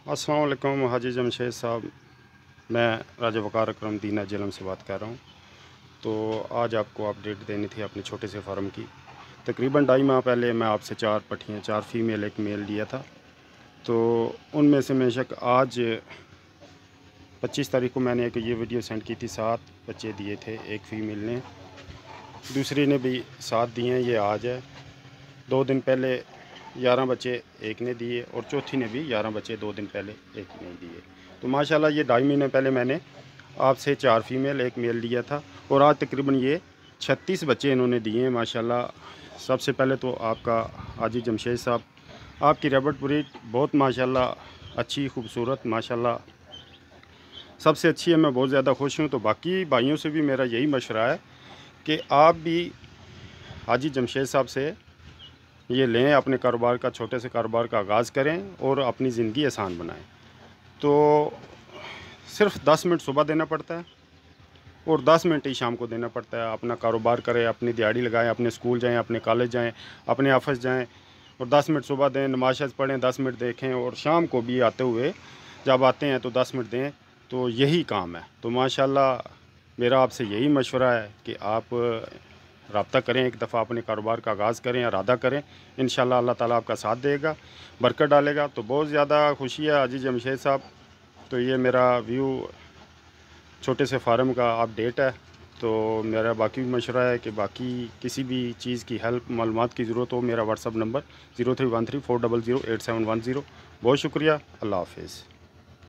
अस्सलाम वालेकुम हाजी जमशेद साहब, मैं राजा वकार अकरम दीना जेलम से बात कर रहा हूँ। तो आज आपको अपडेट देनी थी अपने छोटे से फार्म की। तकरीबन 2.5 माह पहले मैं आपसे 4 पट्ठियाँ, 4 फीमेल 1 मेल लिया था। तो उनमें से बेशक आज 25 तारीख को मैंने एक ये वीडियो सेंड की थी, 7 बच्चे दिए थे एक फ़ीमेल ने, दूसरी ने भी 7 दिए हैं, ये आज है। 2 दिन पहले 11 बच्चे एक ने दिए और चौथी ने भी 11 बच्चे 2 दिन पहले एक ने दिए। तो माशाल्लाह ये 2.5 महीने पहले मैंने आपसे 4 फीमेल 1 मेल लिया था और आज तकरीबन ये 36 बच्चे इन्होंने दिए हैं माशाल्लाह। सबसे पहले तो आपका हाजी जमशेद साहब, आपकी रैबिट ब्रीड बहुत माशाल्लाह अच्छी खूबसूरत माशाल्लाह सबसे अच्छी है। मैं बहुत ज़्यादा खुश हूँ। तो बाकी भाइयों से भी मेरा यही मशवरा है कि आप भी हाजी जमशेद साहब से ये लें, अपने कारोबार का, छोटे से कारोबार का आगाज़ करें और अपनी ज़िंदगी आसान बनाएं। तो सिर्फ 10 मिनट सुबह देना पड़ता है और 10 मिनट ही शाम को देना पड़ता है। अपना कारोबार करें, अपनी दिहाड़ी लगाएं, अपने स्कूल जाएं, अपने कॉलेज जाएं, अपने ऑफिस जाएं और 10 मिनट सुबह दें, नमाज़ पढ़ें, 10 मिनट देखें और शाम को भी आते हुए जब आते हैं तो 10 मिनट दें। तो यही काम है। तो माशाल्लाह मेरा आपसे यही मशवरा है कि आप रब्ता करें, एक दफ़ा अपने कारोबार का आगाज़ करें, इरादा करें। इंशाअल्लाह अल्लाह ताला आपका साथ देगा, बरकत डालेगा। तो बहुत ज़्यादा खुशी है हाजी जमशेद साहब। तो ये मेरा व्यू छोटे से फार्म का अपडेट है। तो मेरा बाकी भी मशवरा है कि बाकी किसी भी चीज़ की हेल्प, मालूमात की ज़रूरत हो, मेरा व्हाट्सअप नंबर 0313 400 8710। बहुत शुक्रिया, अल्लाह हाफ़िज़।